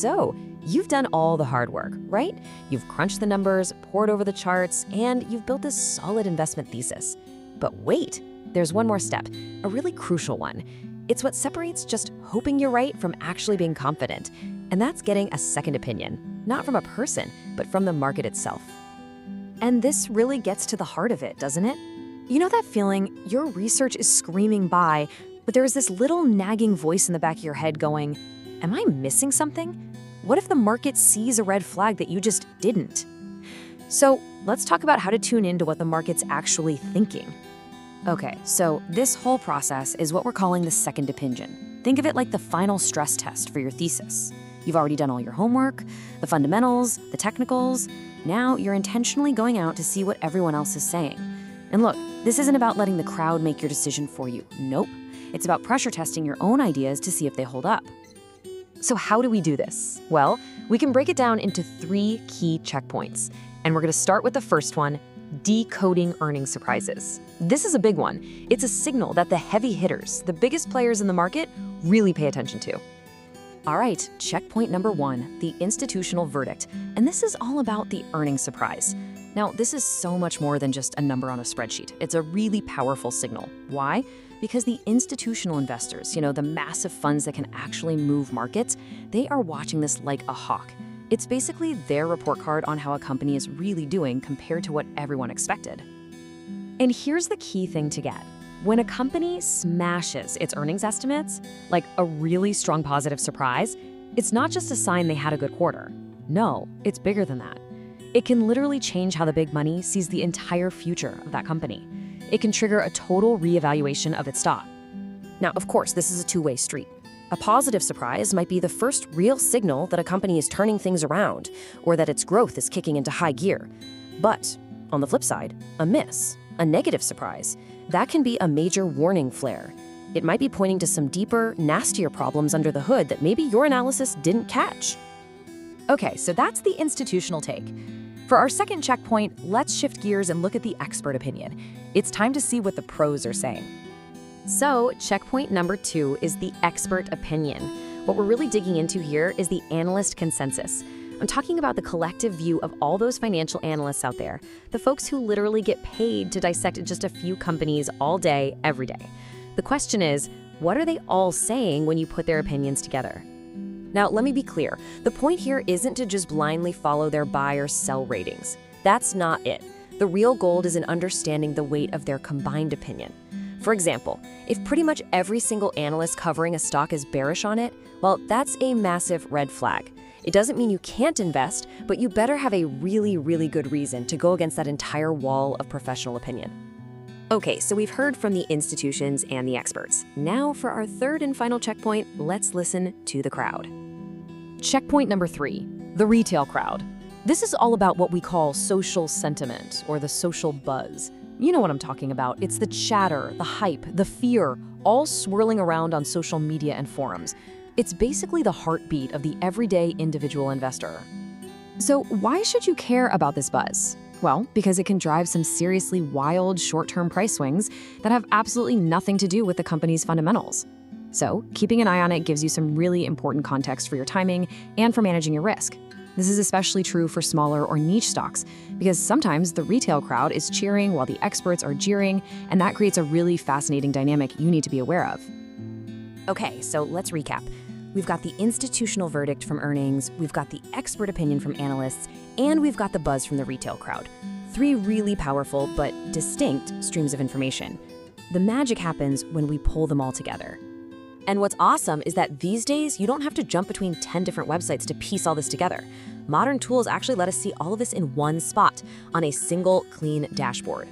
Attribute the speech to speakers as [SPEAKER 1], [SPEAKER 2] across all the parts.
[SPEAKER 1] So, you've done all the hard work, right? You've crunched the numbers, pored over the charts, and you've built this solid investment thesis. But wait, there's one more step, a really crucial one. It's what separates just hoping you're right from actually being confident. And that's getting a second opinion, not from a person, but from the market itself. And this really gets to the heart of it, doesn't it? You know that feeling your research is screaming by, but there is this little nagging voice in the back of your head going, am I missing something? What if the market sees a red flag that you just didn't? So let's talk about how to tune into what the market's actually thinking. Okay, so this whole process is what we're calling the second opinion. Think of it like the final stress test for your thesis. You've already done all your homework, the fundamentals, the technicals. Now you're intentionally going out to see what everyone else is saying. And look, this isn't about letting the crowd make your decision for you. Nope. It's about pressure testing your own ideas to see if they hold up. So how do we do this? Well, we can break it down into 3 key checkpoints. And we're going to start with the first one, decoding earnings surprises. This is a big one. It's a signal that the heavy hitters, the biggest players in the market, really pay attention to. All right, checkpoint number 1, the institutional verdict. And this is all about the earnings surprise. Now, this is so much more than just a number on a spreadsheet. It's a really powerful signal. Why? Because the institutional investors, the massive funds that can actually move markets, they are watching this like a hawk. It's basically their report card on how a company is really doing compared to what everyone expected. And here's the key thing to get. When a company smashes its earnings estimates, like a really strong positive surprise, it's not just a sign they had a good quarter. No, it's bigger than that. It can literally change how the big money sees the entire future of that company. It can trigger a total reevaluation of its stock. Now, of course, this is a two-way street. A positive surprise might be the first real signal that a company is turning things around or that its growth is kicking into high gear. But on the flip side, a miss, a negative surprise, that can be a major warning flare. It might be pointing to some deeper, nastier problems under the hood that maybe your analysis didn't catch. Okay, so that's the institutional take. For our second checkpoint, let's shift gears and look at the expert opinion. It's time to see what the pros are saying. So, checkpoint number 2 is the expert opinion. What we're really digging into here is the analyst consensus. I'm talking about the collective view of all those financial analysts out there, the folks who literally get paid to dissect just a few companies all day, every day. The question is, what are they all saying when you put their opinions together? Now, let me be clear. The point here isn't to just blindly follow their buy or sell ratings. That's not it. The real gold is in understanding the weight of their combined opinion. For example, if pretty much every single analyst covering a stock is bearish on it, well, that's a massive red flag. It doesn't mean you can't invest, but you better have a really, really good reason to go against that entire wall of professional opinion. Okay, so we've heard from the institutions and the experts. Now for our third and final checkpoint, let's listen to the crowd. Checkpoint number 3, the retail crowd. This is all about what we call social sentiment or the social buzz. You know what I'm talking about. It's the chatter, the hype, the fear, all swirling around on social media and forums. It's basically the heartbeat of the everyday individual investor. So why should you care about this buzz? Well, because it can drive some seriously wild short-term price swings that have absolutely nothing to do with the company's fundamentals. So, keeping an eye on it gives you some really important context for your timing and for managing your risk. This is especially true for smaller or niche stocks, because sometimes the retail crowd is cheering while the experts are jeering, and that creates a really fascinating dynamic you need to be aware of. Okay, so let's recap. We've got the institutional verdict from earnings, we've got the expert opinion from analysts, and we've got the buzz from the retail crowd. 3 really powerful but distinct streams of information. The magic happens when we pull them all together. And what's awesome is that these days, you don't have to jump between 10 different websites to piece all this together. Modern tools actually let us see all of this in one spot on a single clean dashboard.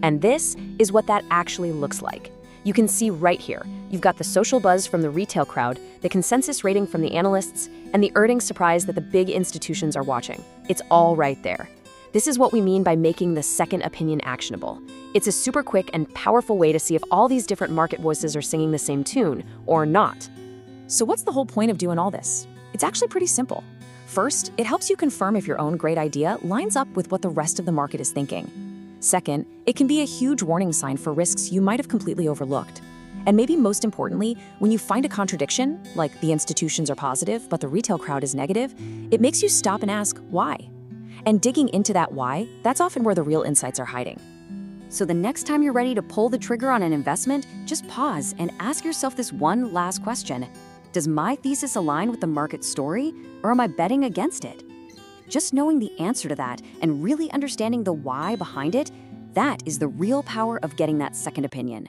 [SPEAKER 1] And this is what that actually looks like. You can see right here, you've got the social buzz from the retail crowd, the consensus rating from the analysts, and the earnings surprise that the big institutions are watching. It's all right there. This is what we mean by making the second opinion actionable. It's a super quick and powerful way to see if all these different market voices are singing the same tune or not. So what's the whole point of doing all this? It's actually pretty simple. First, it helps you confirm if your own great idea lines up with what the rest of the market is thinking. Second, it can be a huge warning sign for risks you might have completely overlooked. And maybe most importantly, when you find a contradiction, like the institutions are positive, but the retail crowd is negative, it makes you stop and ask, why? And digging into that why, that's often where the real insights are hiding. So the next time you're ready to pull the trigger on an investment, just pause and ask yourself this one last question. Does my thesis align with the market story, or am I betting against it? Just knowing the answer to that and really understanding the why behind it, that is the real power of getting that second opinion.